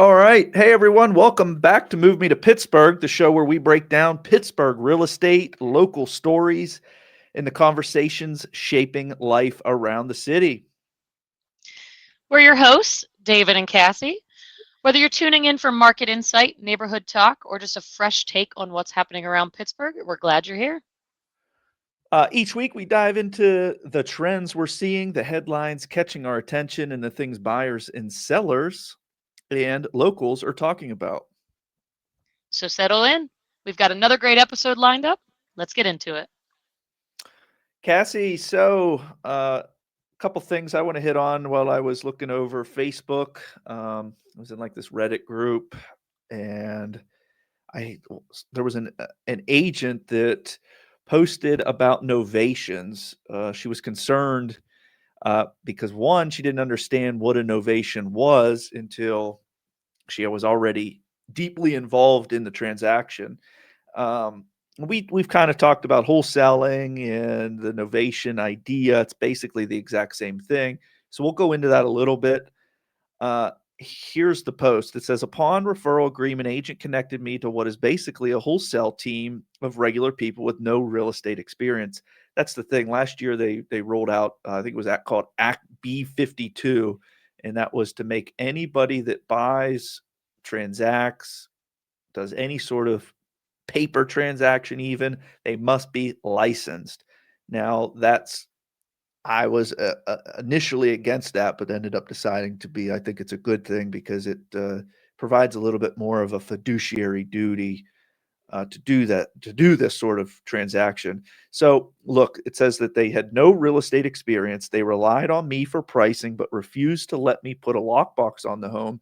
All right. Hey, everyone. Welcome back to Move Me to Pittsburgh, the show where we break down Pittsburgh real estate, local stories, and the conversations shaping life around the city. We're your hosts, David and Cassie. Whether you're tuning in for market insight, neighborhood talk, or just a fresh take on what's happening around Pittsburgh, we're glad you're here. Each week, we dive into the trends we're seeing, the headlines catching our attention, and the things buyers and sellers and locals are talking about. So settle in. We've got another great episode lined up. Let's get into it. Cassie, a couple things I want to hit on while I was looking over Facebook. I was in like this Reddit group, and I there was an agent that posted about novations. She was concerned because one, she didn't understand what a novation was until she was already deeply involved in the transaction. Um, we've kind of talked about wholesaling and the novation idea. It's basically the exact same thing. So we'll go into that a little bit. Here's the post. It says, upon referral agreement, agent connected me to what is basically a wholesale team of regular people with no real estate experience. That's the thing. Last year they rolled out, I think it was called Act B52, and that was to make anybody that buys, transacts, does any sort of paper transaction, even, they must be licensed. Now that's I was initially against that, but ended up deciding to be. I think it's a good thing because it provides a little bit more of a fiduciary duty to do this sort of transaction. So, look, it says that they had no real estate experience. They relied on me for pricing, but refused to let me put a lockbox on the home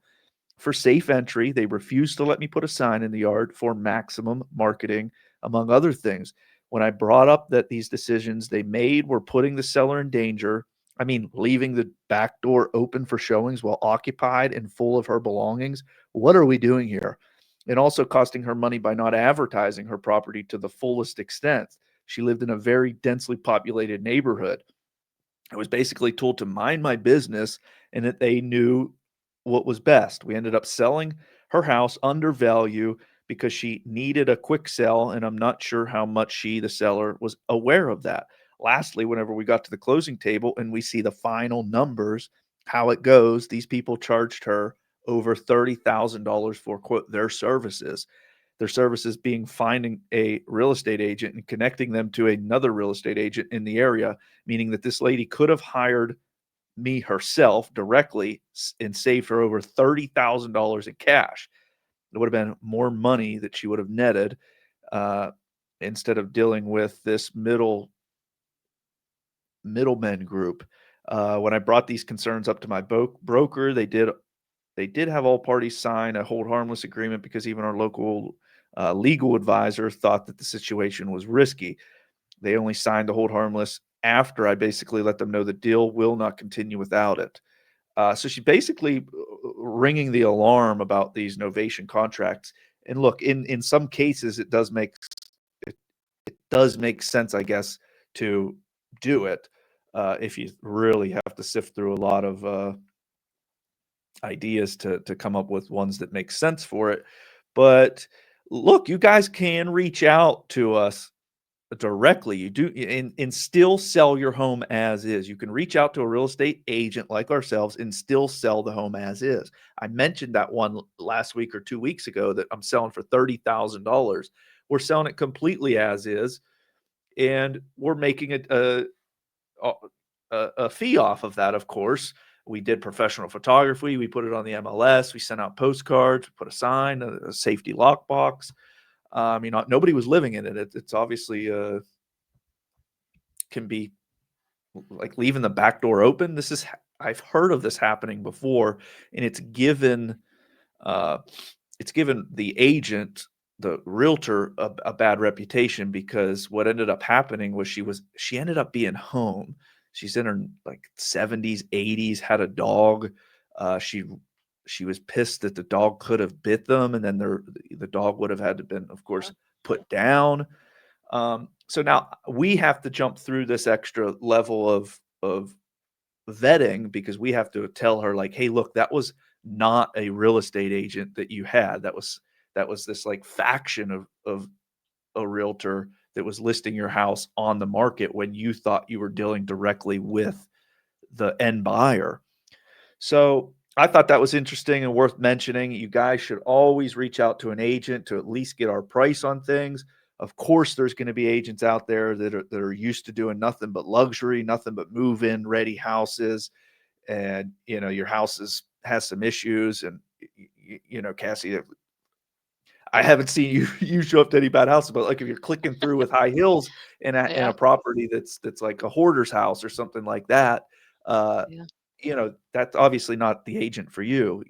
for safe entry. They refused to let me put a sign in the yard for maximum marketing, among other things. When I brought up that these decisions they made were putting the seller in danger, I mean, leaving the back door open for showings while occupied and full of her belongings, what are we doing here? And also costing her money by not advertising her property to the fullest extent. She lived in a very densely populated neighborhood. I was basically told to mind my business and that they knew what was best. We ended up selling her house under value because she needed a quick sell, and I'm not sure how much she, the seller, was aware of that. Lastly, whenever we got to the closing table and we see the final numbers, how it goes, these people charged her over $30,000 for, quote, their services being finding a real estate agent and connecting them to another real estate agent in the area, meaning that this lady could have hired me herself directly and saved her over $30,000 in cash. It would have been more money that she would have netted uh, instead of dealing with this middlemen group. When I brought these concerns up to my broker, they did have all parties sign a hold harmless agreement because even our local legal advisor thought that the situation was risky. They only signed the hold harmless after I basically let them know the deal will not continue without it. So she basically ringing the alarm about these novation contracts. And look, in some cases, it, it does make sense, I guess, to do it if you really have to sift through a lot of ideas to come up with ones that make sense for it. But look, you guys can reach out to us directly. You do and still sell your home as is. You can reach out to a real estate agent like ourselves and still sell the home as is. I mentioned that one last week or 2 weeks ago that I'm selling for $30,000. We're selling it completely as is, and we're making a fee off of that. Of course, we did professional photography. We put it on the MLS. We sent out postcards. Put a sign, a safety lockbox. Nobody was living in it. It's obviously can be like leaving the back door open. I've heard of this happening before, and uh, it's given the agent, the realtor, a bad reputation because what ended up happening was she ended up being home. She's in her like 70s, 80s, had a dog. She was pissed that the dog could have bit them, and then the dog would have had to been, of course, put down. So now we have to jump through this extra level of vetting because we have to tell her like, hey, look, that was not a real estate agent that you had. That was this like faction of a realtor that was listing your house on the market when you thought you were dealing directly with the end buyer. So I thought that was interesting and worth mentioning. You guys should always reach out to an agent to at least get our price on things. Of course, there's going to be agents out there that are used to doing nothing but luxury, nothing but move-in ready houses, and your house has some issues. And Cassie, I haven't seen you show up to any bad houses, but like if you're clicking through with high heels in Yeah. a property that's like a hoarder's house or something like that, uh, Yeah. that's obviously not the agent for you.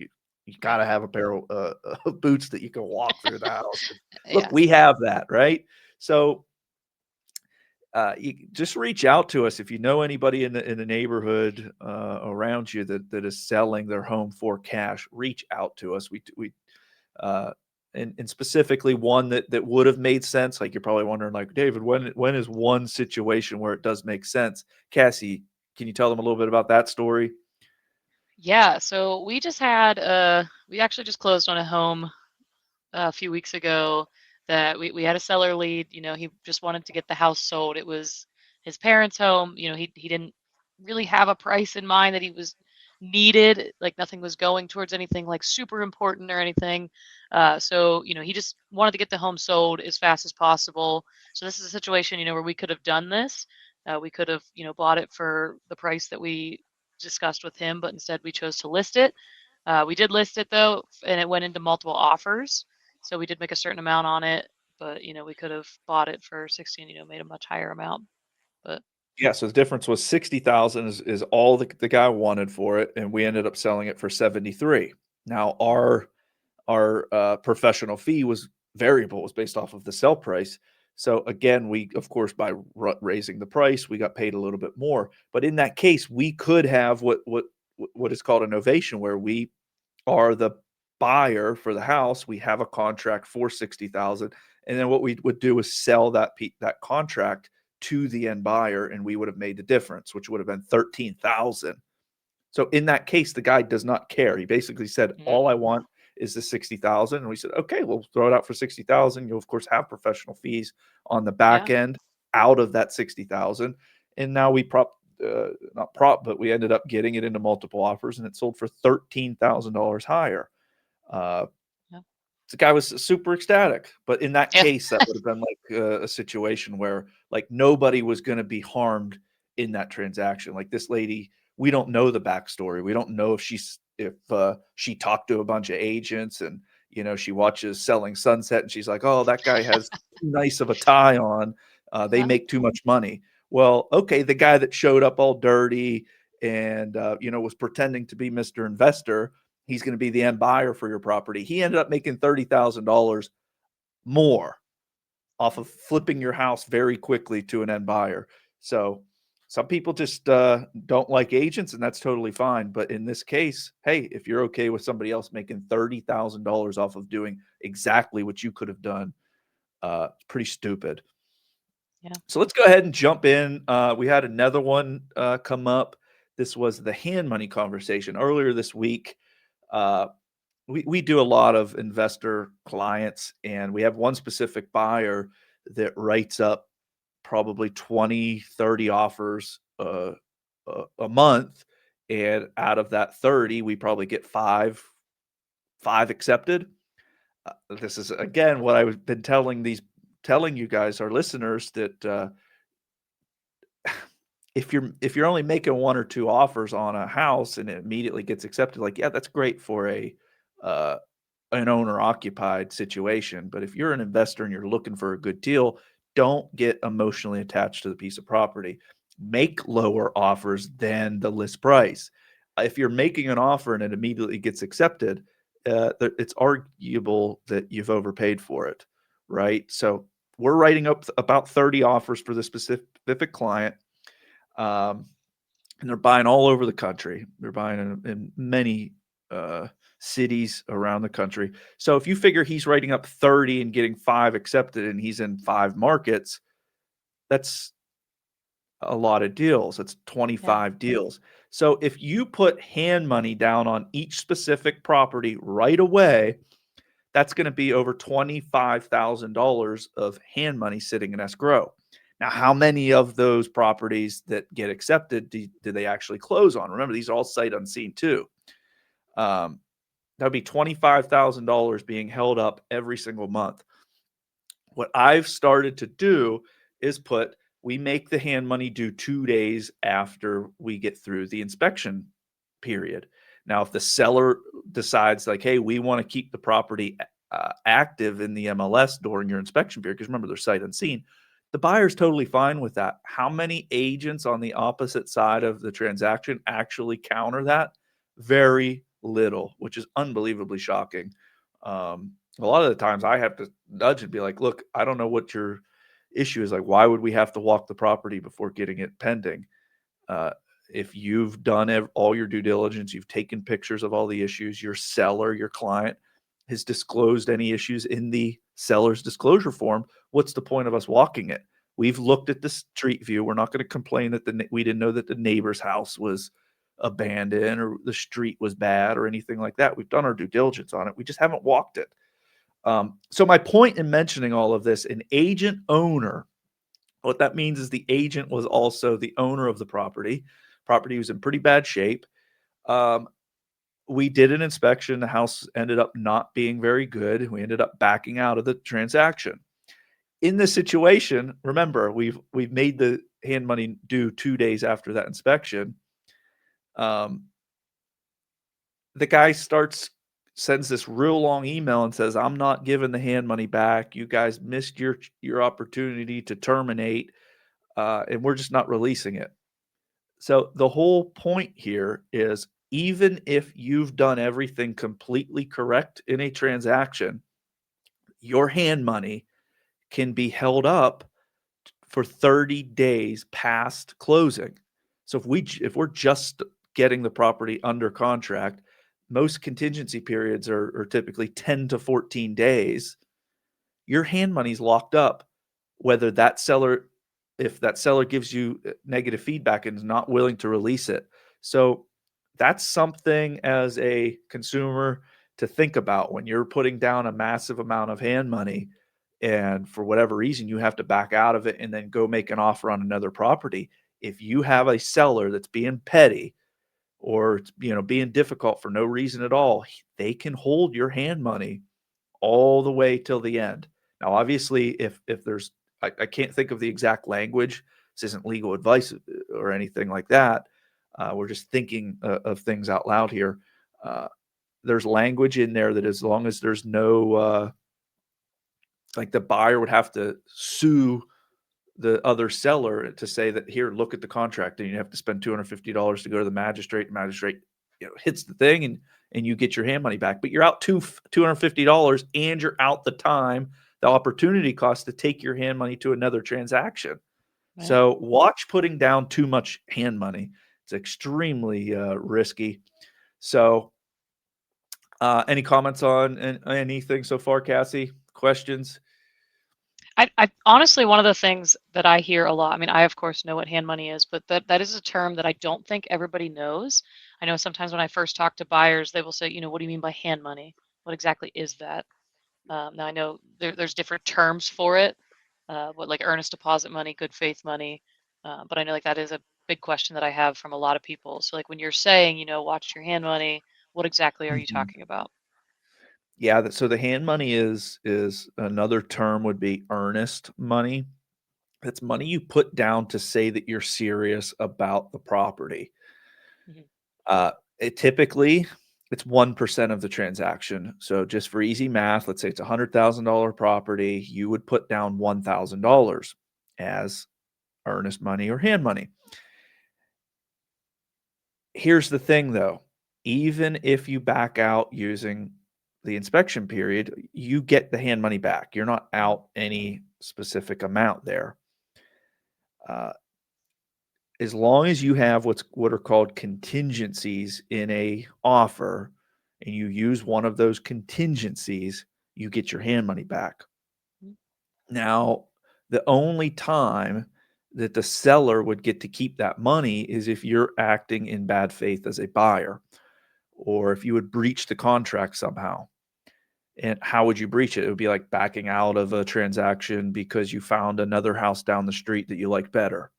You got to Right. have a pair of boots that you can walk through the house. Look, Yeah. we have that, right? So you just reach out to us if you know anybody in the neighborhood around you that is selling their home for cash. Reach out to us. We uh, and specifically one that would have made sense. Like you're probably wondering, like David, when is one situation where it does make sense? Cassie, can you tell them a little bit about that story? Yeah. So we actually just closed on a home a few weeks ago that we had a seller lead. He just wanted to get the house sold. It was his parents' home. He didn't really have a price in mind that he was needed. Like nothing was going towards anything like super important or anything. So he just wanted to get the home sold as fast as possible. So this is a situation where we could have done this. We could have bought it for the price that we discussed with him, but instead we chose to list it. We did list it though, and it went into multiple offers. So we did make a certain amount on it, but we could have bought it for 16, made a much higher amount. But Yeah, so the difference was 60,000 is all the guy wanted for it, and we ended up selling it for 73. Now our professional fee was variable, was based off of the sell price. So again, we of course by raising the price, we got paid a little bit more. But in that case, we could have what is called a novation, where we are the buyer for the house. We have a contract for 60,000, and then what we would do is sell that contract to the end buyer, and we would have made the difference, which would have been 13,000. So in that case, the guy does not care. He basically said, mm, "All I want is the 60,000," and we said, "Okay, we'll throw it out for 60,000. You'll of course have professional fees on the back yeah, end out of that 60,000." And now we not prop, but we ended up getting it into multiple offers, and it sold for $13,000 higher. Uh, yeah, the guy was super ecstatic, but in that yeah, case, that would have been like a situation where like nobody was going to be harmed in that transaction. Like this lady, we don't know the backstory. We don't know if she talked to a bunch of agents and she watches Selling Sunset and she's like, oh, that guy has too nice of a tie on. They uh-huh, make too much money. Well, okay, the guy that showed up all dirty and was pretending to be Mr. Investor, he's going to be the end buyer for your property. He ended up making $30,000 more off of flipping your house very quickly to an end buyer. So some people just don't like agents, and that's totally fine. But in this case, hey, if you're okay with somebody else making $30,000 off of doing exactly what you could have done, it's pretty stupid. yeah, So let's go ahead and jump in. We had another one come up. This was the hand money conversation earlier this week. Uh, we do a lot of investor clients, and we have one specific buyer that writes up probably 20, 30 offers a month, and out of that 30 we probably get five accepted. This is again what I've been telling you guys, our listeners, that if you're only making one or two offers on a house and it immediately gets accepted, like, yeah, that's great for uh, an owner occupied situation. But if you're an investor and you're looking for a good deal, don't get emotionally attached to the piece of property. Make lower offers than the list price. If you're making an offer and it immediately gets accepted, it's arguable that you've overpaid for it, right? So we're writing up about 30 offers for the specific client. Um, and they're buying all over the country. They're buying in many uh, cities around the country. So if you figure he's writing up 30 and getting five accepted, and he's in five markets, that's a lot of deals. That's yeah, 25 deals. So if you put hand money down on each specific property right away, that's going to be over $25,000 of hand money sitting in escrow. Now, how many of those properties that get accepted do they actually close on? Remember, these are all sight unseen too. Um, that would be $25,000 being held up every single month. What I've started to do is we make the hand money due 2 days after we get through the inspection period. Now, if the seller decides like, hey, we want to keep the property active in the MLS during your inspection period, because remember, they're sight unseen, the buyer's totally fine with that. How many agents on the opposite side of the transaction actually counter that? Very little, which is unbelievably shocking. A lot of the times I have to nudge and be like, look, I don't know what your issue is. Like, why would we have to walk the property before getting it pending? Uh, if you've done all your due diligence, you've taken pictures of all the issues, your seller, your client has disclosed any issues in the seller's disclosure form, what's the point of us walking it? We've looked at the street view. We're not going to complain that we didn't know that the neighbor's house was abandoned or the street was bad or anything like that. We've done our due diligence on it. We just haven't walked it. So my point in mentioning all of this, an agent owner, what that means is the agent was also the owner of the property. Property was in pretty bad shape. We did an inspection. The house ended up not being very good. We ended up backing out of the transaction. In this situation, remember, we've made the hand money due 2 days after that inspection. The guy sends this real long email and says, I'm not giving the hand money back. You guys missed your opportunity to terminate, and we're just not releasing it. So the whole point here is, even if you've done everything completely correct in a transaction, your hand money can be held up for 30 days past closing. So if we're just getting the property under contract, most contingency periods are typically 10 to 14 days. Your hand money's locked up, whether if that seller gives you negative feedback and is not willing to release it. So that's something as a consumer to think about when you're putting down a massive amount of hand money and for whatever reason you have to back out of it and then go make an offer on another property. If you have a seller that's being petty or being difficult for no reason at all, they can hold your hand money all the way till the end. Now, obviously, if there's I can't think of the exact language. This isn't legal advice or anything like that. We're just thinking of things out loud here. There's language in there that as long as there's no like the buyer would have to sue the other seller to say that, here, look at the contract, and you have to spend $250 to go to the magistrate. The magistrate, hits the thing, and you get your hand money back. But you're out $250, and you're out the time, the opportunity cost to take your hand money to another transaction. Right. So watch putting down too much hand money. It's extremely risky. So, any comments on anything so far, Cassie? Questions? I honestly, one of the things that I hear a lot, I mean, I of course know what hand money is, but that is a term that I don't think everybody knows. I know sometimes when I first talk to buyers, they will say, what do you mean by hand money? What exactly is that? Now I know there's different terms for it, what like earnest deposit money, good faith money, but I know like that is a big question that I have from a lot of people. So like when you're saying, watch your hand money, what exactly are you Mhm. talking about? Yeah, so the hand money is another term would be earnest money. It's money you put down to say that you're serious about the property. Mhm. Uh, it's 1% of the transaction. So just for easy math, let's say it's a $100,000 property, you would put down $1,000 as earnest money or hand money. Here's the thing though, even if you back out using the inspection period, you get the hand money back. You're not out any specific amount there. Uh, as long as you have what are called contingencies in a offer and you use one of those contingencies, you get your hand money back. Mhm. Now, the only time that the seller would get to keep that money is if you're acting in bad faith as a buyer, or if you would breach the contract somehow. And how would you breach it? It would be like backing out of a transaction because you found another house down the street that you like better.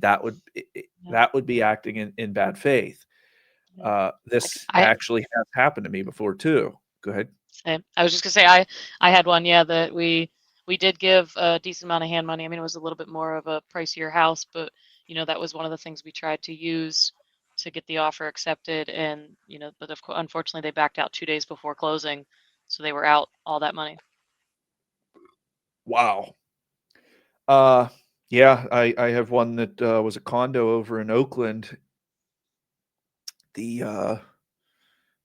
That would Yeah. that would be acting in bad faith. Yeah. This I actually has happened to me before too. Go ahead. same. I was just gonna say I had one, yeah, that we did give a decent amount of hand money. I mean, it was a little bit more of a pricier house, but that was one of the things we tried to use to get the offer accepted. And but unfortunately, they backed out 2 days before closing, so they were out all that money. Wow. Uh, yeah, I have one that was a condo over in Oakland. The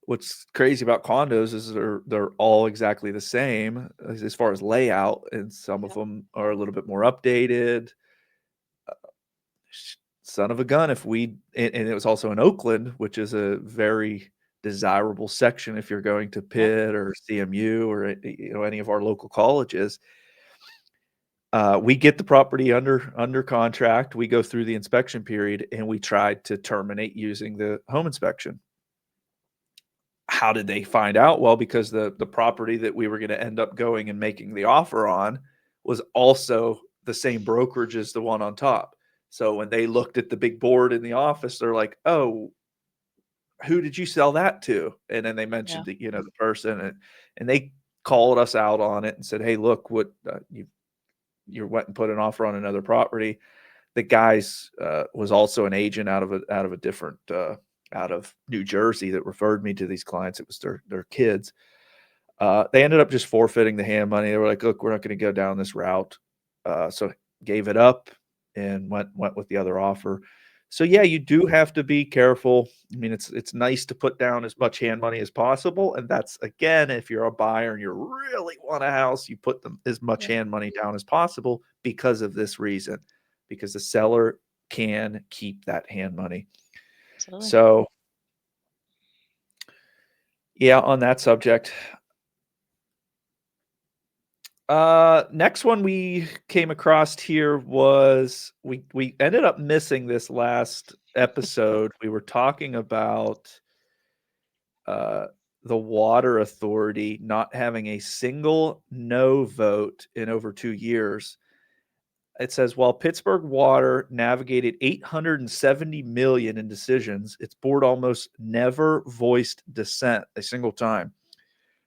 What's crazy about condos is they're all exactly the same as far as layout, and some of Yep. them are a little bit more updated. Son of a gun, if we and it was also in Oakland, which is a very desirable section if you're going to Yep. Pitt or CMU or any of our local colleges. We get the property under contract. We go through the inspection period, and we tried to terminate using the home inspection. How did they find out? Well, because the property that we were going to end up going and making the offer on was also the same brokerage as the one on top. So when they looked at the big board in the office, they're like, "Oh, who did you sell that to?" And then they Yeah. mentioned the person, and they called us out on it and said, "Hey, look, what you went and put an offer on another property." The guy's was also an agent out of a different out of New Jersey that referred me to these clients. It was their kids. They ended up just forfeiting the hand money. They were like, "Look, we're not going to go down this route," so gave it up and went with the other offer. So yeah, you do have to be careful. I mean, it's nice to put down as much hand money as possible, and that's again, if you're a buyer and you really want a house, you put them as much Yeah. hand money down as possible because of this reason, because the seller can keep that hand money. Absolutely. So yeah, on that subject, next one we came across here was we ended up missing this last episode. We were talking about uh, the water authority not having a single no vote in over 2 years. It says while Pittsburgh Water navigated 870 million in decisions, its board almost never voiced dissent a single time.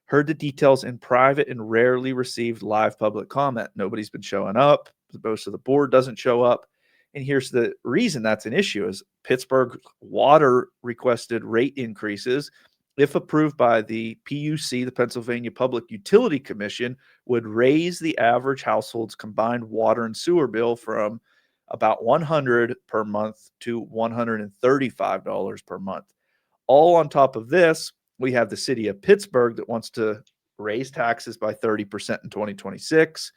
Heard the details in private and rarely received live public comment. Nobody's been showing up. Most of the board doesn't show up. And here's the reason that's an issue is Pittsburgh Water requested rate increases. If approved by the PUC, the Pennsylvania Public Utility Commission, would raise the average household's combined water and sewer bill from about $100 per month to $135 per month. All on top of this, we have the city of Pittsburgh that wants to raise taxes by 30% in 2026.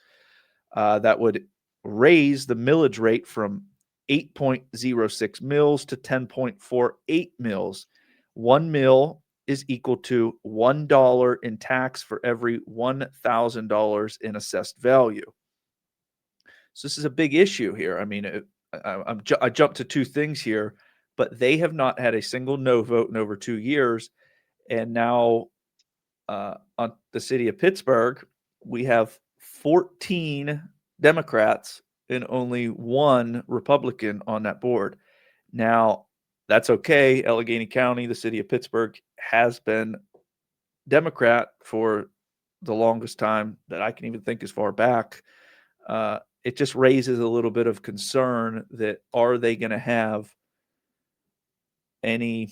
That would raise the millage rate from 8.06 mils to 10.48 mils. 1 mil is equal to $1 in tax for every $1,000 in assessed value. So this is a big issue here. I mean, I jumped to two things here, but they have not had a single no vote in over 2 years. And now on the city of Pittsburgh, we have 14 Democrats and only one Republican on that board. Now, that's okay. Allegheny County, the city of Pittsburgh, has been Democrat for the longest time that I can even think as far back. It just raises a little bit of concern that are they going to have any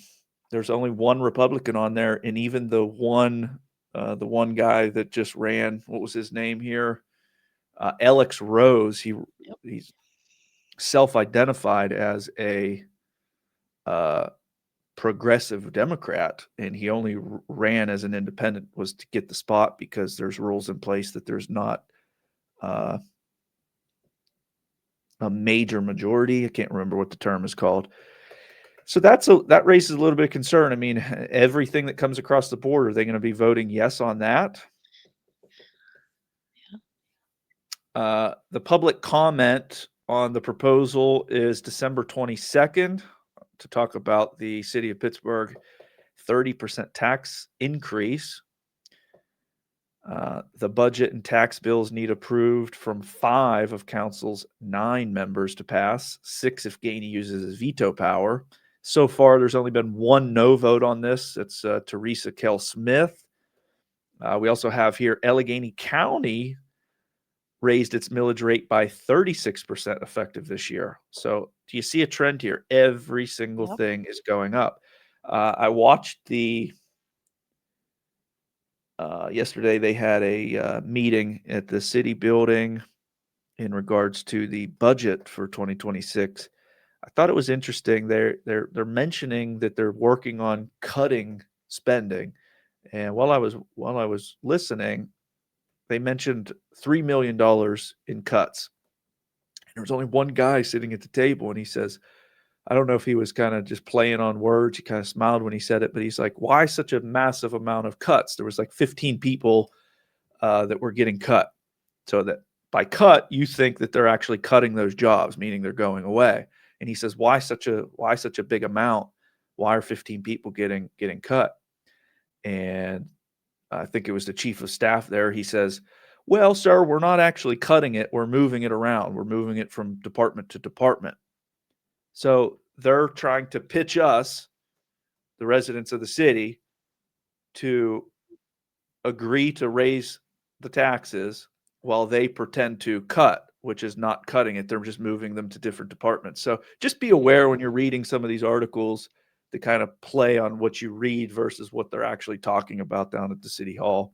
there's only one Republican on there, and even the one guy that just ran, what was his name here? Alex Rose. Yep. He's self-identified as a uh, progressive Democrat, and he only ran as an independent was to get the spot because there's rules in place that there's not uh, a major majority. I can't remember what the term is called. So that raises a little bit of concern. I mean, everything that comes across the board, are they going to be voting yes on that? The public comment on the proposal is December 22nd to talk about the city of Pittsburgh 30% tax increase. The budget and tax bills need approved from 5 of council's 9 members to pass, 6 if Gainey uses his veto power. So far, there's only been 1 no vote on this. It's Teresa Kell Smith. We also have here Allegheny County raised its millage rate by 36% effective this year. So do you see a trend here? Every single Yep. thing is going up. I watched yesterday they had a meeting at the city building in regards to the budget for 2026. I thought it was interesting. They're mentioning that they're working on cutting spending. And while I was listening, they mentioned $3 million in cuts. And there was only one guy sitting at the table, and he says, I don't know if he was kind of just playing on words. He kind of smiled when he said it, but he's like, why such a massive amount of cuts? There was like 15 people that were getting cut. So that by cut, you think that they're actually cutting those jobs, meaning they're going away. And he says, why such a big amount? Why are 15 people getting cut? And I think it was the chief of staff there. He says, well, sir, we're not actually cutting it. We're moving it around. We're moving it from department to department. So they're trying to pitch us, the residents of the city, to agree to raise the taxes while they pretend to cut, which is not cutting it. They're just moving them to different departments. So just be aware when you're reading some of these articles to kind of play on what you read versus what they're actually talking about down at the city hall.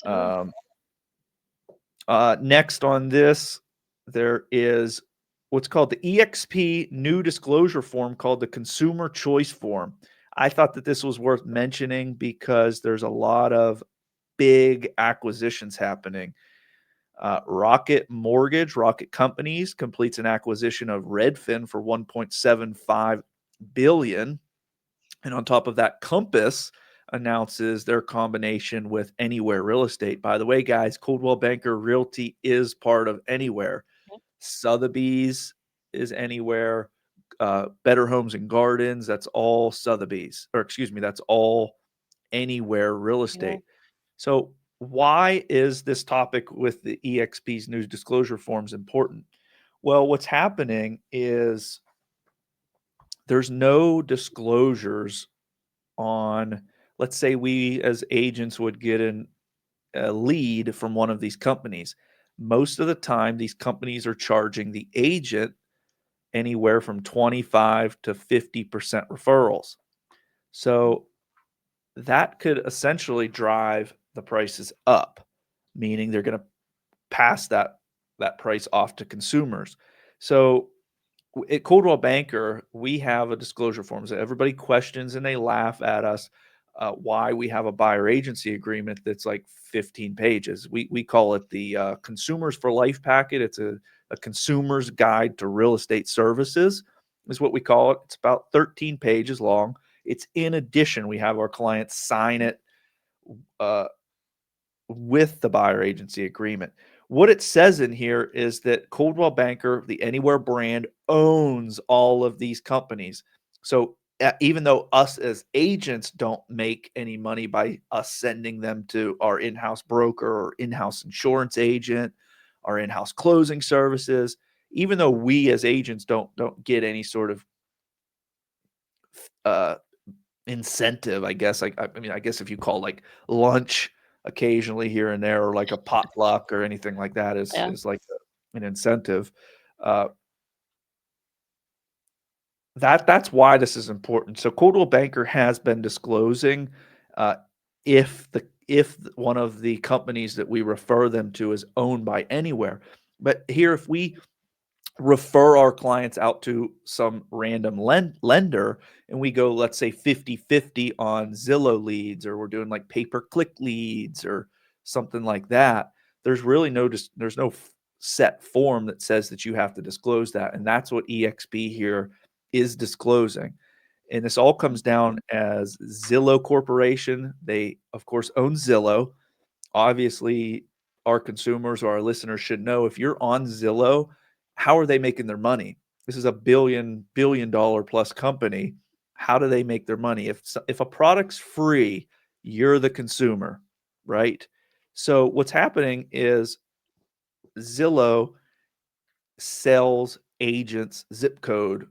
Absolutely. Next on this, there is what's called the EXP new disclosure form called the Consumer Choice Form. I thought that this was worth mentioning because there's a lot of big acquisitions happening. Rocket Companies completes an acquisition of Redfin for $1.75 billion. And on top of that, Compass announces their combination with Anywhere Real Estate. By the way, guys, Coldwell Banker Realty is part of Anywhere. Yep. Sotheby's is Anywhere. Better Homes and Gardens, that's all Sotheby's. Or excuse me, that's all Anywhere Real Yeah. Estate. So why is this topic with the EXP's news disclosure forms important? Well, what's happening is there's no disclosures on, let's say we as agents would get a lead from one of these companies. Most of the time, these companies are charging the agent anywhere from 25 to 50% referrals. So that could essentially drive the prices up, meaning they're going to pass that price off to consumers. So at Coldwell Banker, we have a disclosure forms that everybody questions and they laugh at us why we have a buyer agency agreement that's like 15 pages. We call it the Consumers for Life packet. It's a consumer's guide to real estate services, is what we call it. It's about 13 pages long. It's in addition, we have our clients sign it uh, with the buyer agency agreement. What it says in here is that Coldwell Banker, the Anywhere brand, owns all of these companies. So even though us as agents don't make any money by us sending them to our in-house broker or in-house insurance agent, our in-house closing services, even though we as agents don't get any sort of uh, incentive, I guess. I mean, I guess if you call like lunch occasionally here and there, or like a potluck or anything like that Yeah. is like an incentive. Uh, that's why this is important. So Coldwell Banker has been disclosing uh, if one of the companies that we refer them to is owned by Anywhere. But here, if we refer our clients out to some random lender and we go, let's say 50-50 on Zillow leads, or we're doing like pay-per-click leads or something like that, there's really there's no set form that says that you have to disclose that. And that's what EXP here is disclosing. And this all comes down as Zillow Corporation. They, of course, own Zillow. Obviously, our consumers or our listeners should know, if you're on Zillow, how are they making their money? This is a billion dollar plus company. How do they make their money? If a product's free, you're the consumer, right? So what's happening is Zillow sells agents zip code.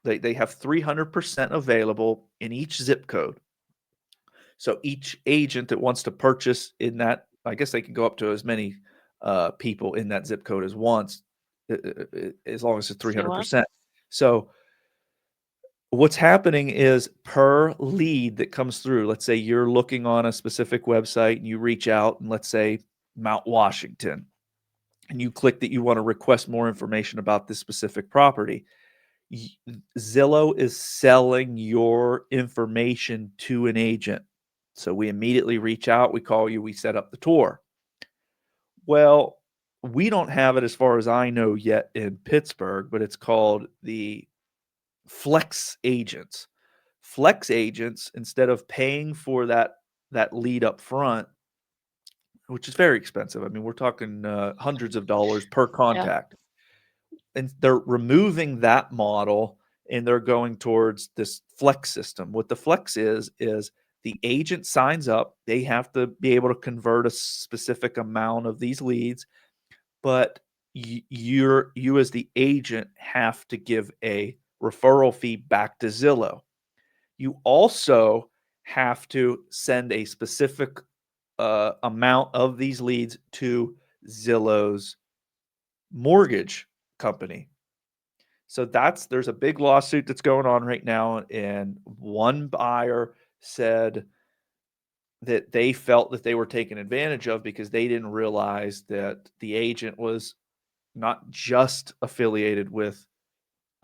They have 300% available in each zip code. So each agent that wants to purchase in that, I guess they can go up to as many people in that zip code as once, as long as it's See what? 300%. So what's happening is per lead that comes through, let's say you're looking on a specific website and you reach out and let's say Mount Washington, and you click that you want to request more information about this specific property. Zillow is selling your information to an agent. So we immediately reach out, we call you, we set up the tour. Well, we don't have it as far as I know yet in Pittsburgh, but it's called the flex agents. Flex agents, instead of paying for that lead up front, which is very expensive. I mean, we're talking hundreds of dollars per Yeah. contact. And they're removing that model and they're going towards this flex system. What the flex is the agent signs up, they have to be able to convert a specific amount of these leads, but you as the agent have to give a referral fee back to Zillow. You also have to send a specific amount of these leads to Zillow's mortgage company. So there's a big lawsuit that's going on right now, and one buyer said that they felt that they were taken advantage of because they didn't realize that the agent was not just affiliated with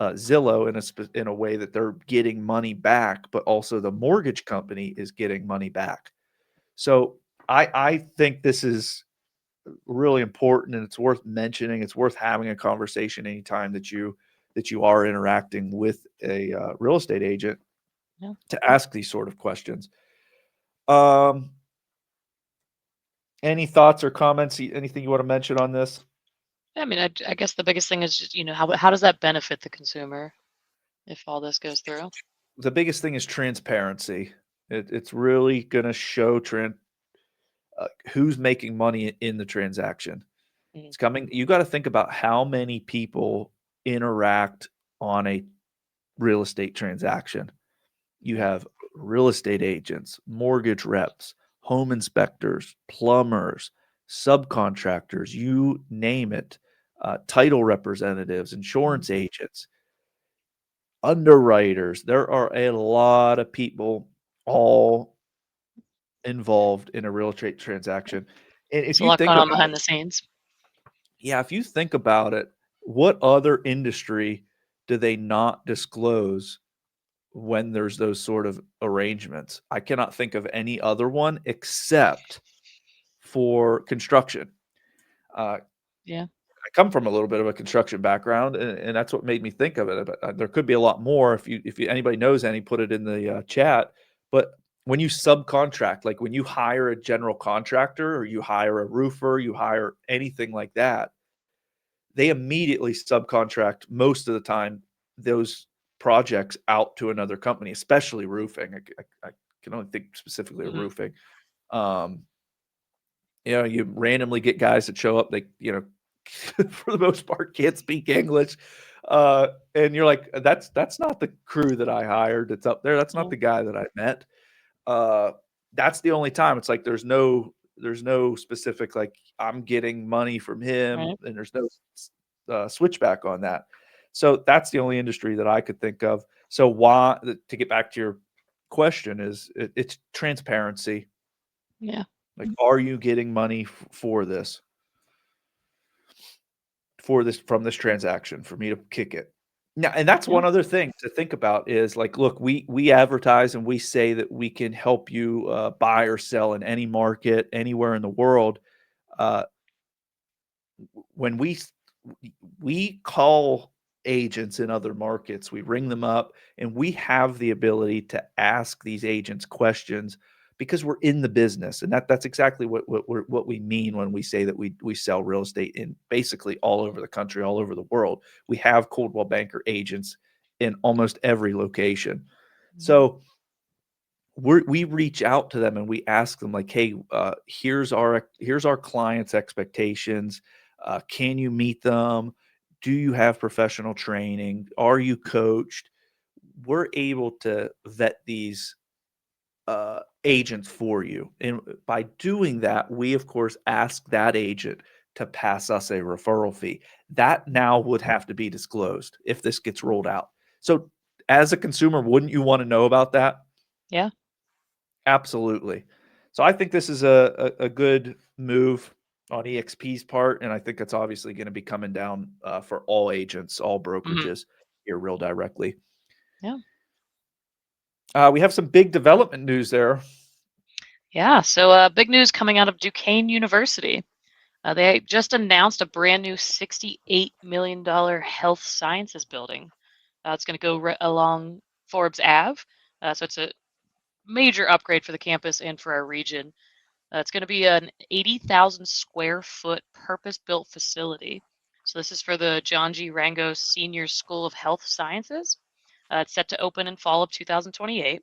Zillow in a way that they're getting money back, but also the mortgage company is getting money back. So I think this is really important and it's worth mentioning. It's worth having a conversation anytime that you are interacting with a real estate agent Yeah. to ask these sort of questions. Um, any thoughts or comments? Anything you want to mention on this? I mean, I guess the biggest thing is just, how does that benefit the consumer if all this goes through? The biggest thing is transparency. It's really going to show who's making money in the transaction. Mm. It's coming. You got to think about how many people interact on a real estate transaction. You Yeah. have real estate agents, mortgage reps, home inspectors, plumbers, subcontractors, you name it, title representatives, Mm. insurance agents, underwriters. There are a lot of people all involved in a real estate transaction. And if It's a you lot think going on about behind it, the scenes. yeah, if you think about it, what other industry do they not disclose when there's those sort of arrangements? I cannot think of any other one except for construction. Uh, Yeah. I come from a little bit of a construction background, and that's what made me think of it. But there could be a lot more. If anybody knows any, put it in the chat. But when you subcontract, like when you hire a general contractor or you hire a roofer, you hire anything like that, they immediately subcontract most of the time those projects out to another company, especially roofing. I can only think specifically of Hmm. roofing. Um, you randomly get guys that show up, they, for the most part can't speak English. And you're like, that's not the crew that I hired that's up there. That's not Yeah. the guy that I met. Uh, that's the only time it's like there's no specific like I'm getting money from him Right. and there's no switchback on that. So that's the only industry that I could think of. So why to get back to your question is it's transparency. Yeah. Like, are you getting money for this from this transaction for me to kick it? Now, and that's Yeah. one other thing to think about is like, look, we advertise and we say that we can help you buy or sell in any market anywhere in the world. Uh, when we call agents in other markets, we ring them up, and we have the ability to ask these agents questions because we're in the business, and that's exactly what we mean when we say that we sell real estate in basically all over the country, all over the world. We have Coldwell Banker agents in almost every location. Mhm. So we reach out to them and we ask them like, hey, here's our clients' expectations. Can you meet them? Do you have professional training? Are you coached? We're able to vet these agents for you. And by doing that, we of course ask that agent to pass us a referral fee. That now would have to be disclosed if this gets rolled out. So, as a consumer, wouldn't you want to know about that? Yeah. Absolutely. So, I think this is a good move on EXP's part. And I think it's obviously going to be coming down for all agents, all Mhm. brokerages here real directly. Yeah. We have some big development news there. Yeah. So, big news coming out of Duquesne University. They just announced a brand new $68 million health sciences building. It's going to go along Forbes Ave. So it's a major upgrade for the campus and for our region. It's going to be an 80,000 square foot purpose built facility. So this is for the John G. Rango Senior School of Health Sciences. It's set to open in fall of 2028.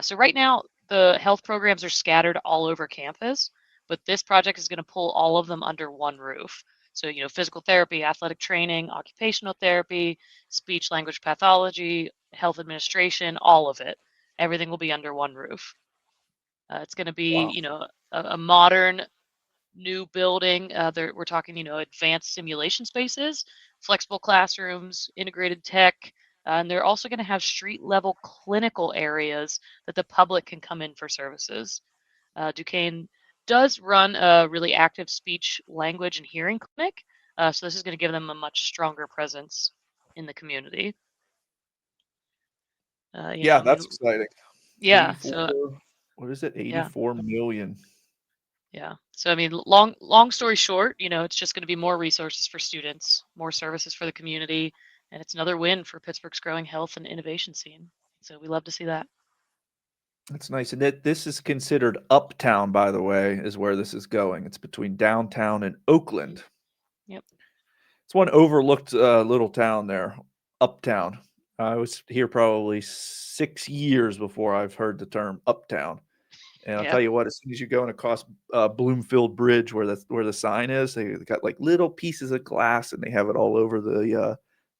So right now, the health programs are scattered all over campus, but this project is going to pull all of them under one roof. So, physical therapy, athletic training, occupational therapy, speech language pathology, health administration, all of it. Everything will be under one roof. It's going to be, Wow. a modern new building. We're talking, advanced simulation spaces, flexible classrooms, integrated tech, and they're also going to have street level clinical areas that the public can come in for services. Duquesne does run a really active speech, language, and hearing clinic, so this is going to give them a much stronger presence in the community. Yeah, I mean, that's exciting. yeah. 84, So what is it? yeah. 84 million. Yeah. So I mean, long story short, it's just going to be more resources for students, more services for the community, and it's another win for Pittsburgh's growing health and innovation scene. So we love to see that. That's nice. And this is considered uptown, by the way, is where this is going. It's between downtown and Mhm. Oakland. Yep. It's one overlooked little town there, uptown. I was here probably 6 years before I've heard the term uptown. And I'll Yeah. tell you what, as soon as you go and across Bloomfield Bridge, where the sign is, they got like little pieces of glass, and they have it all over the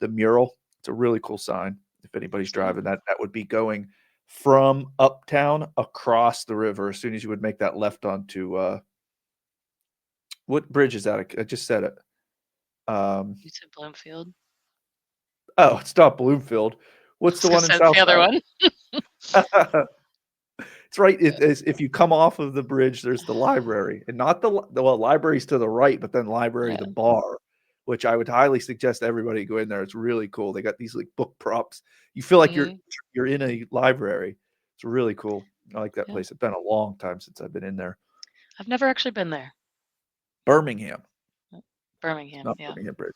mural. It's a really cool sign. If anybody's Excellent. driving that, that would be going from uptown across the river. As soon as you would make that left onto what bridge is that? I just said it. Um, You said Bloomfield. oh, it's not Bloomfield. I What's was the gonna one in say it's the other Southside? one. It's right. If you come off of the bridge, there's the library, and not well, library's to the right, but then library Yeah. the bar, which I would highly suggest everybody go in there. It's really cool. They got these like book props. You feel like Hmm. you're in a library. It's really cool. I like that Yeah. place. It's been a long time since I've been in there. I've never actually been there. Birmingham. Oh, It's Birmingham. not Yeah. Birmingham Bridge.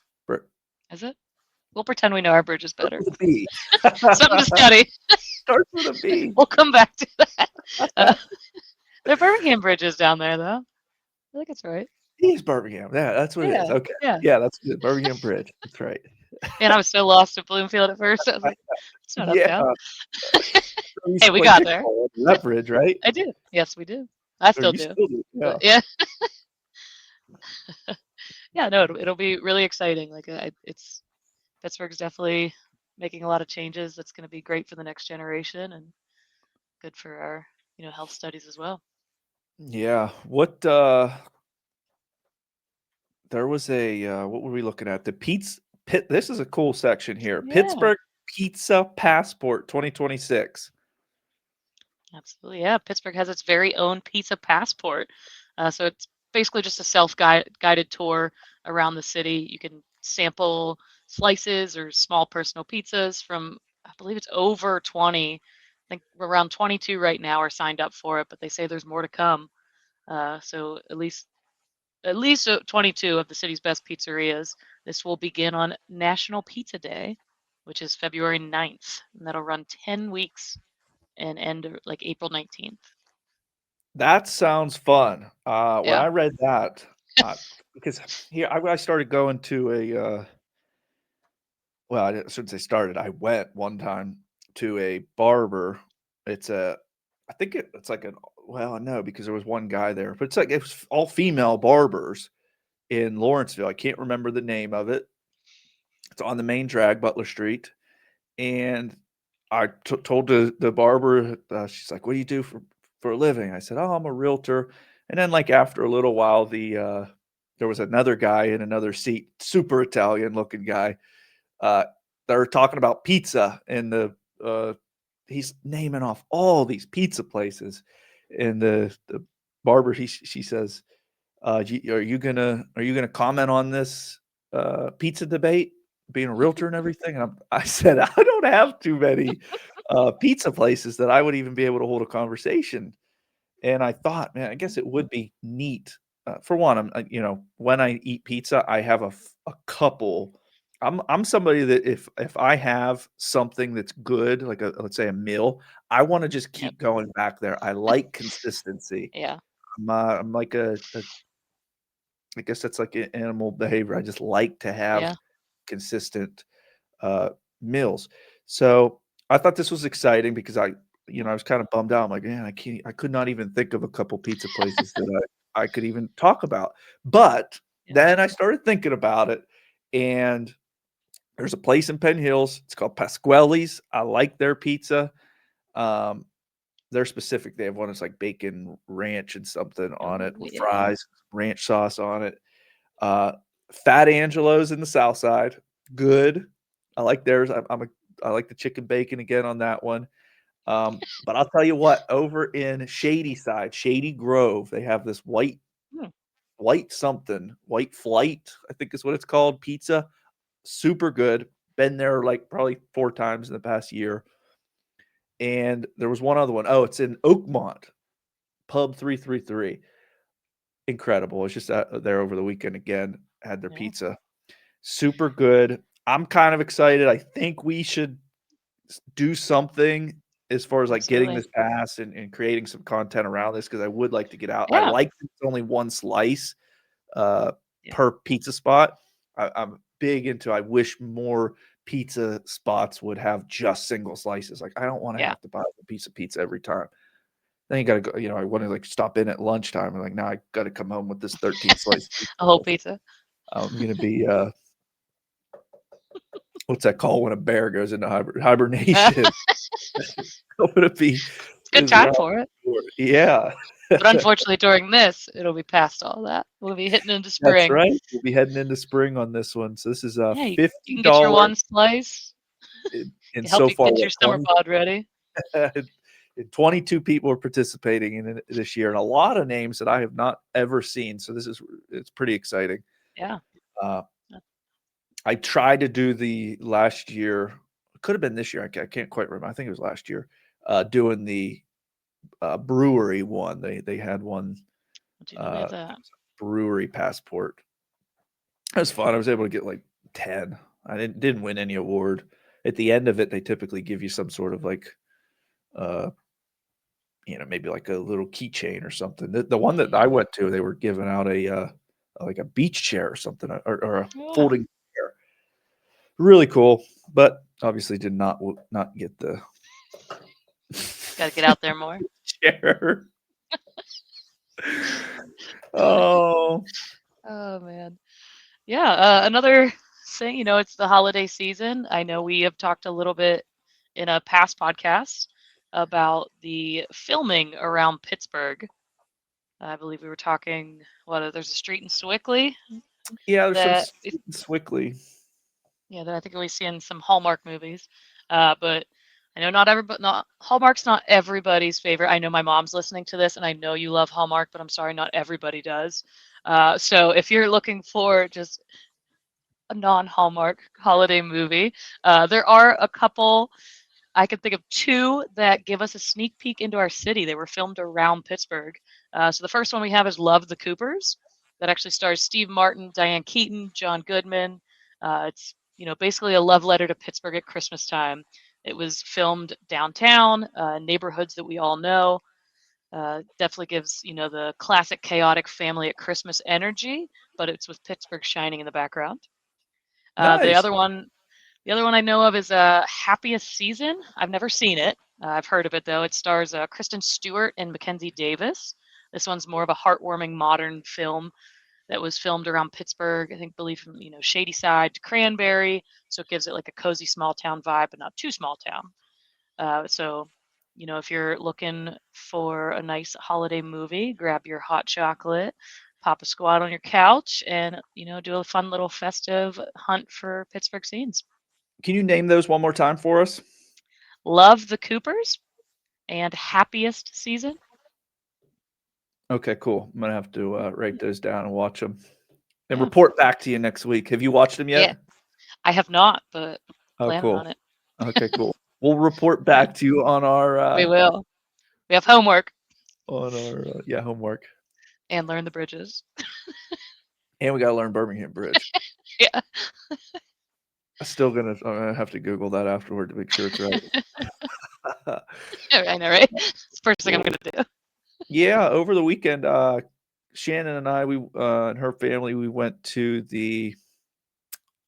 Is it? We'll pretend we know our bridge is Starts better. with a B. Something to study. Starts with a B. We'll come back to that. Uh, the Birmingham Bridge is down there, though. I think it's right. It is Birmingham. Yeah, that's what it is. Yeah. Okay. Yeah. Yeah, that's good. Birmingham Bridge. That's right. And I was so lost at Bloomfield at first. I was like, it's not Yeah. uptown. You used Hey, to we play got there. pickleball under that bridge, right? I did. Yes, we did. I Or still you do. still do, yeah. But yeah, yeah, no, it'll be really exciting. Like it's Pittsburgh's definitely making a lot of changes. That's going to be great for the next generation and good for our, health studies as well. Yeah. There was what were we looking at? The this is a cool section here. Yeah, Pittsburgh Pizza Passport 2026. absolutely. Yeah, Pittsburgh has its very own pizza passport. So it's basically just a self-guided tour around the city. You can sample slices or small personal pizzas from, I believe it's over 20. I think around 22 right now are signed up for it, but they say there's more to come. So at least 22 of the city's best pizzerias. This will begin on National Pizza Day, which is February 9th, and that'll run 10 weeks and end like April 19th. That sounds fun. When Yeah. I read that, uh, because here I started going to well, I shouldn't say started. I went one time to a barber. It's a, I think it's like an, well, no, because there was one guy there, but it's like it's all female barbers in Lawrenceville. I can't remember the name of it. It's on the main drag, Butler Street, and told the barber. She's like, "What do you do for a living?" I said, "Oh, I'm a realtor." And then, like after a little while, there was another guy in another seat, super Italian looking guy. Uh, they're talking about pizza, and uh, he's naming off all these pizza places, and the barber she says, are you gonna comment on this pizza debate, being a realtor and everything?" And I said, I don't have too many pizza places that I would even be able to hold a conversation. And I thought, man, I guess it would be neat. For one, when I eat pizza, I have a couple. I'm somebody that if I have something that's good, like a let's say a meal, I want to just Yep. keep going back there. I like consistency. Yeah. I'm like a I guess that's like animal behavior. I just like to have Yeah. consistent uh, meals. So I thought this was exciting because Yeah. I was kind of bummed out. I'm like, man, I could not even think of a couple pizza places that I could even talk about. But Yeah. then I started thinking about it, and there's a place in Penn Hills. It's called Pasquelli's. I like their pizza. Um, they're specific. They have one that's like bacon ranch and something on Oh it with yeah. fries, ranch sauce on it. Uh, Fat Angelo's in the South Side, good. I like theirs. I like the chicken bacon again on that one. But I'll tell you what, over in Shady Side, Shady Grove, they have this Hmm. white something, white flight, I think is what it's called, pizza. Super good. Been there like probably 4 times in the past year. And there was one other one. Oh, it's in Oakmont, Pub 333. Incredible. It's just there over the weekend again. Had their Yeah. pizza. Super good. I'm kind of excited. I think we should do something as far as like getting Absolutely. this passed and creating some content around this because I would like to get out. I Yeah. like that it's only one slice uh, Yeah. per pizza spot. I'm big into. I wish more pizza spots would have just single slices. Like I don't want to Yeah. have to buy a piece of pizza every time. Then you got to go. I want to like stop in at lunchtime and like now I got to come home with this 13 slice pizza. A whole pizza. I'm gonna be what's that called when a bear goes into hibernation? It's I'm gonna be a good is time around for it. the corner. Yeah. But unfortunately, during this, it'll be past all that. We'll be hitting into That's spring. right. We'll be heading into spring on this one. So this is a Yeah, you can get your $50 one slice. and Help so you far get what your summer 20 bod ready. and 22 people are participating in it this year and a lot of names that I have not ever seen. So it's pretty exciting. Yeah. Uh, I tried to do the last year. It could have been this year. I can't quite remember. I think it was last year. Doing the brewery one. They had one I do know they have it that. was a brewery passport. It was fun. I was able to get like 10. I didn't win any award. At the end of it, they typically give you some sort of like uh maybe like a little keychain or something. The one that I went to, they were giving out a like a beach chair or something or a Yeah. folding chair. Really cool, but obviously did not get the Got to get out there more. chair. Oh, Oh man. Yeah. Another thing, it's the holiday season. I know we have talked a little bit in a past podcast about the filming around Pittsburgh. I believe we were talking. There's a street in Sewickley yeah, there's some that sweet and Swickly. yeah, that I think we see in some Hallmark movies. But I know not Hallmark's not everybody's favorite. I know my mom's listening to this, and I know you love Hallmark, but I'm sorry, not everybody does. So if you're looking for just a non-Hallmark holiday movie, there are a couple. I can think of two that give us a sneak peek into our city. They were filmed around Pittsburgh. So the first one we have is Love the Coopers. That actually stars Steve Martin, Diane Keaton, John Goodman. It's basically a love letter to Pittsburgh at Christmas time. It was filmed downtown, neighborhoods that we all know. Definitely gives, the classic chaotic family at Christmas energy, but it's with Pittsburgh shining in the background. Uh, the Nice. other one, the other one I know of is Happiest Season. I've never seen it. I've heard of it though. It stars Kristen Stewart and Mackenzie Davis. This one's more of a heartwarming modern film that was filmed around Pittsburgh. I think, believe from Shady Side to Cranberry, so it gives it like a cozy small town vibe, but not too small town. So, if you're looking for a nice holiday movie, grab your hot chocolate, pop a squat on your couch, and do a fun little festive hunt for Pittsburgh scenes. Can you name those one more time for us? Love the Coopers and Happiest Season. Okay, cool. I'm gonna have to write those down and watch them and Yeah, report back to you next week. Have you watched them yeah. yet? I have not, but Oh, planning cool. on it. Okay, cool. We'll report Yeah, back to you on we will. We have homework yeah, homework. and learn the bridges. And we gotta learn Birmingham Bridge. Yeah, I'm gonna have to Google that afterward to make sure it's right. I know, right? It's the first thing I'm Cool. gonna do. Yeah, over the weekend, Shannon and I, we and her family, we went to the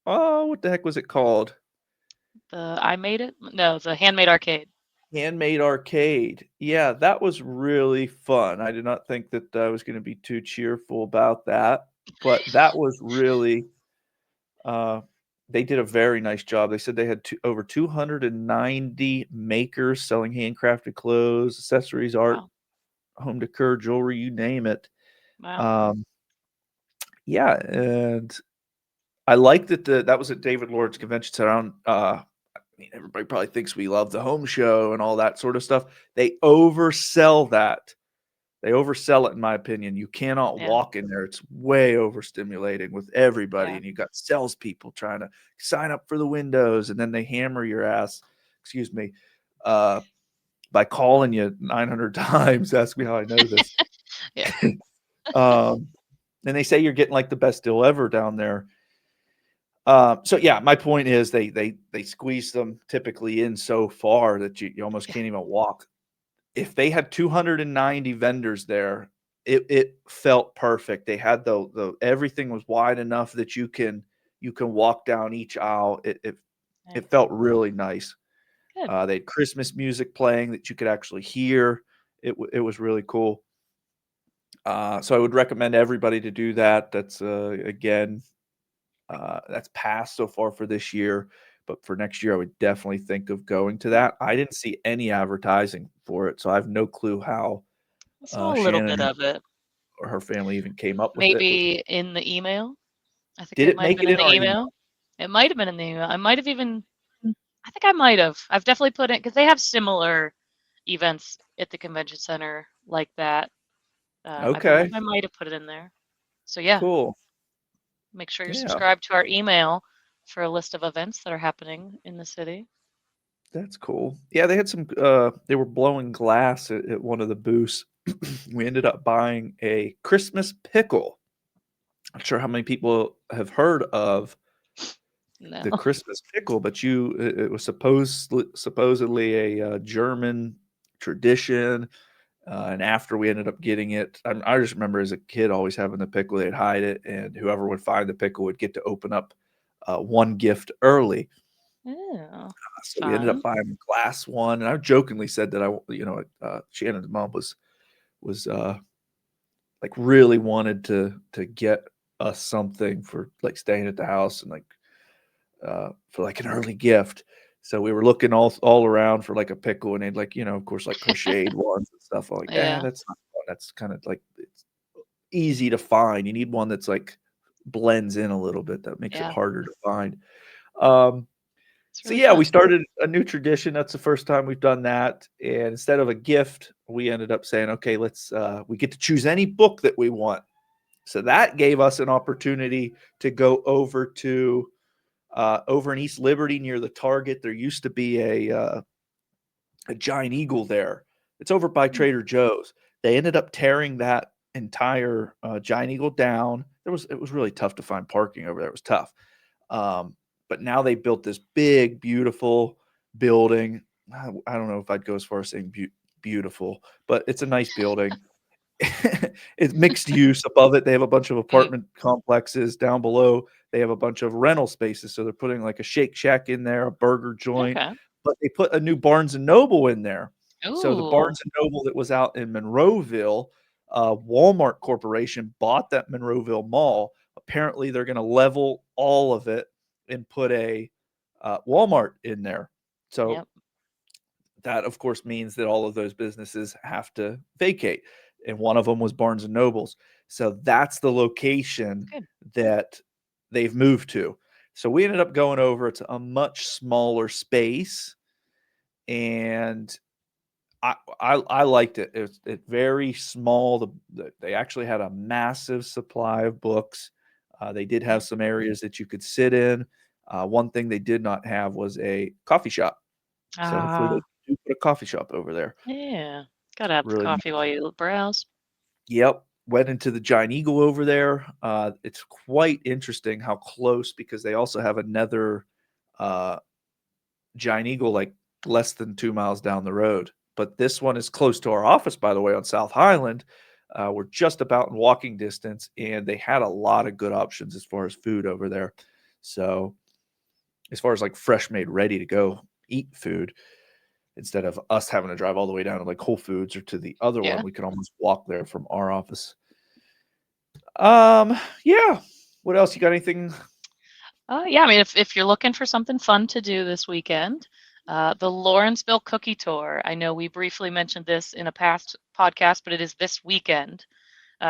what the heck was it called? The I Made It? No, the Handmade Arcade. Handmade Arcade. Yeah, that was really fun. I did not think that I was gonna be too cheerful about that, but that was really uh, they did a very nice job. They said they had over 290 makers selling handcrafted clothes, accessories, art, Wow, home decor, jewelry, you name it. wow. Um, yeah, and I like that that was at David Lord's Convention Center. I mean, everybody probably thinks we love the home show and all that sort of stuff. They oversell that. They oversell it, in my opinion. You cannot Yeah, walk in there. It's way overstimulating with everybody, yeah. and you got salespeople trying to sign up for the windows, and then they hammer your ass. Excuse me, uh, by calling you 900 times. Ask me how I know this. Yeah, Um, and they say you're getting like the best deal ever down there. So yeah, my point is they squeeze them typically in so far that you almost yeah, can't even walk. If they had 290 vendors there, it felt perfect. They had the everything was wide enough that you can walk down each aisle. It nice. felt really nice. Good. They had Christmas music playing that you could actually hear. It was really cool. So I would recommend everybody to do that. That's again, that's passed so far for this year, but for next year, I would definitely think of going to Yeah, that. I didn't see any advertising for it, so I have no clue how I saw a little Shannon bit of it. or her family even came up with it. Maybe in the email. I think Did it it might have make been it in in the our email? email. It might have been in the email. I might have even. I think I might have. I've definitely put it because they have similar events at the convention center like that. I believe Okay, I might have put it in there. So yeah, cool. make sure you're Yeah, subscribed to our email for a list of events that are happening in the city. that's cool. Yeah, they had some. They were blowing glass at one of the booths. We ended up buying a Christmas pickle. Not sure how many people have heard of No. the Christmas pickle, but it was supposedly a German tradition. And after we ended up getting it, I just remember as a kid always having the pickle. They'd hide it, and whoever would find the pickle would get to open up one gift early. Oh, So we ended up fun. buying a glass one, and I jokingly said that Shannon's mom was like really wanted to get us something for like staying at the house and like for like an early gift. So we were looking all around for like a pickle, and they'd like of course like crocheted ones and stuff. I'm like, Yeah, that's not fun. That's kind of like it's easy to find. You need one that's like blends in a little bit. That makes it yeah. harder to find. Um, It's so really yeah, we fun. started a new tradition. That's the first time we've done that. And instead of a gift, we ended up saying, okay, let's we get to choose any book that we want. So that gave us an opportunity to go over in East Liberty near the Target. There used to be a giant eagle there. It's over by Mm. Trader Joe's. They ended up tearing that entire giant eagle down. It was really tough to find parking over there. It was tough. Um, but now they built this big, beautiful building. I don't know if I'd go as far as saying beautiful, but it's a nice building. It's mixed use above it. They have a bunch of Mm, apartment complexes. Down below, they have a bunch of rental spaces. So they're putting like a Shake Shack in there, a burger joint, okay. but they put a new Barnes and Noble in there. So the Ooh. Barnes and Noble that was out in Monroeville, Walmart Corporation bought that Monroeville mall. Apparently, they're going to level all of it and put a Walmart in there. So Yep. that, of course, means that all of those businesses have to vacate, and one of them was Barnes and Nobles. So that's the location Good. that they've moved to. So we ended up going over to a much smaller space, and I liked it. It very small. They actually had a massive supply of books. They did have Mm. some areas that you could sit in. One thing they did not have was a coffee shop. So hopefully they Ah, do put a coffee shop over there. yeah. Gotta have the Really coffee nice. while you browse. Yep. Went into the Giant Eagle over there. It's quite interesting how close, because they also have another uh, Giant Eagle like less than 2 miles down the road. But this one is close to our office, by the way, on South Highland. We're just about in walking distance, and they had a lot of good options as far as food over there. So, as far as like fresh made, ready to go eat food, instead of us having to drive all the way down to like Whole Foods or to the other one, Yeah. we could almost walk there from our office. Yeah. What else? You got anything? Yeah, I mean, if you're looking for something fun to do this weekend, the Lawrenceville Cookie Tour. I know we briefly mentioned this in a past podcast, but it is this weekend.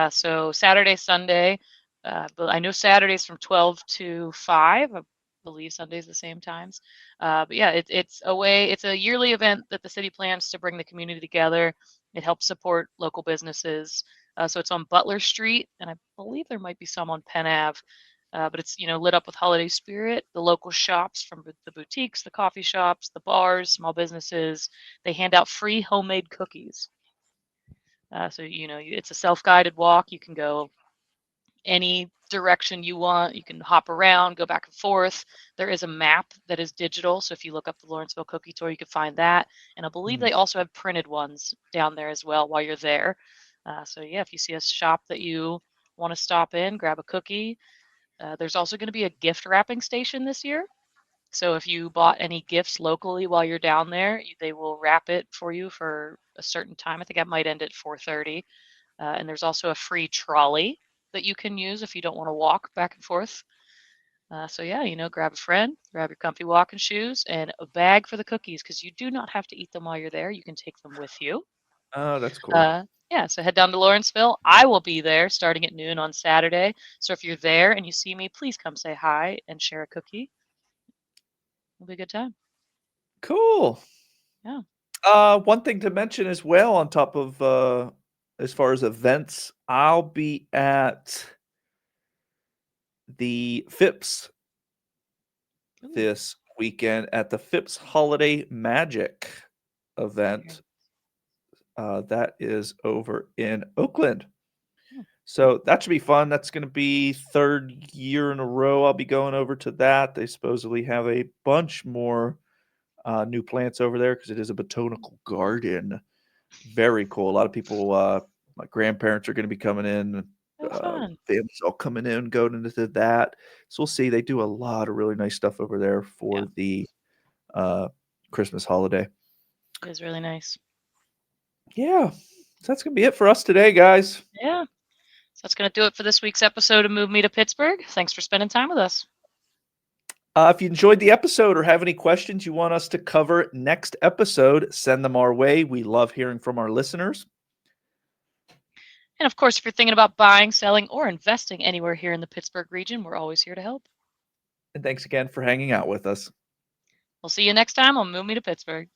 So Saturday, Sunday, but I know Saturdays from 12 to 5. I believe Sundays the same times. But yeah, it's a way. It's a yearly event that the city plans to bring the community together. It helps support local businesses. So it's on Butler Street, and I believe there might be some on Penn Ave. But it's lit up with holiday spirit. The local shops, from the boutiques, the coffee shops, the bars, small businesses, they hand out free homemade cookies. So it's a self-guided walk. You can go any direction you want. You can hop around, go back and forth. There is a map that is digital, so if you look up the Lawrenceville Cookie Tour, you can find that. And I believe Hmm. they also have printed ones down there as well while you're there. So yeah, if you see a shop that you want to stop in, grab a cookie. There's also going to be a gift wrapping station this year. So if you bought any gifts locally while you're down there, they will wrap it for you for a certain time. I think that might end at 4:30. And there's also a free trolley that you can use if you don't want to walk back and forth. So yeah, grab a friend, grab your comfy walking shoes, and a bag for the cookies, because you do not have to eat them while you're there. You can take them with you. Oh, that's cool. Yeah, so head down to Lawrenceville. I will be there starting at noon on Saturday. So if you're there and you see me, please come say hi and share a cookie. It'll be a good time. Cool. Yeah. One thing to mention as well, on top of as far as events, I'll be at the Phipps Ooh, this weekend at the Phipps Holiday Magic very event. That is over in Oakland. cool. So that should be fun. That's going to be third year in a row I'll be going over to that. They supposedly have a bunch more new plants over there because it is a botanical garden. Very cool. A lot of people, my grandparents are going to be coming in. Oh, fun. Families all coming in, going into that. So we'll see. They do a lot of really nice stuff over there Yeah, for the uh, Christmas holiday. it is really nice. Yeah, so that's gonna be it for us today, guys. Yeah. So that's going to do it for this week's episode of Move Me to Pittsburgh. Thanks for spending time with us. If you enjoyed the episode or have any questions you want us to cover next episode, send them our way. We love hearing from our listeners. And of course, if you're thinking about buying, selling, or investing anywhere here in the Pittsburgh region, we're always here to help. And thanks again for hanging out with us. We'll see you next time on Move Me to Pittsburgh.